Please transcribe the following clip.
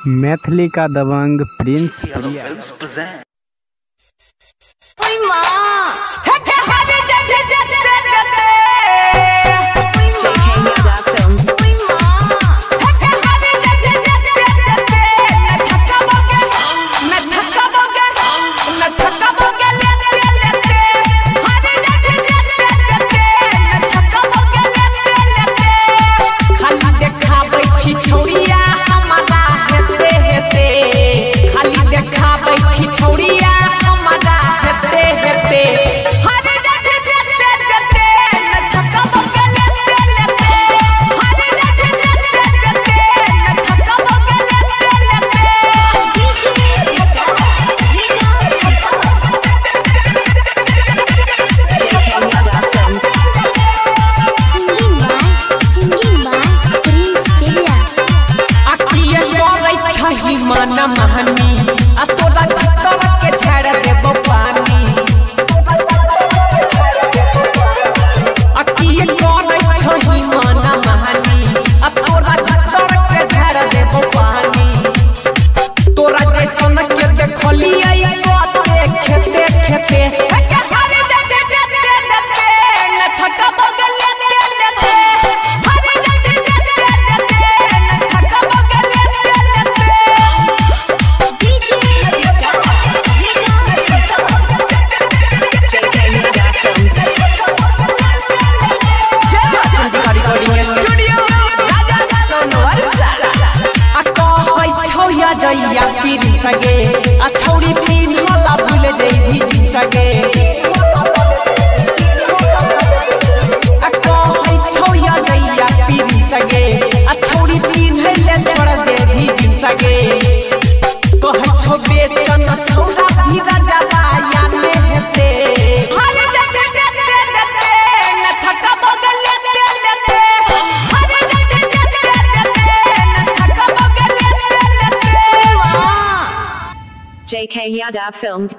मैथिली का दबंग प्रिंस माना महानी आ तोरा भीतर के झाड़ देबो पानी अकिए करे छही माना महानी आ तोरा भीतर के झाड़ देबो पानी तोरा जैसन के देखलिए ये बाते खेते खेते जइया पीन सगे आ छौरी पीन वाला भूल जइभी जिन सगे आ कहै छौया जइया पीन सगे आ छौरी पीन ले छोड़ देभी जिन सगे कहै छौ बेचन छौरा भी राजा बाया ने हेते हरे दे न थका बगल लेते हरे दे न थका बगल JK Yadav Films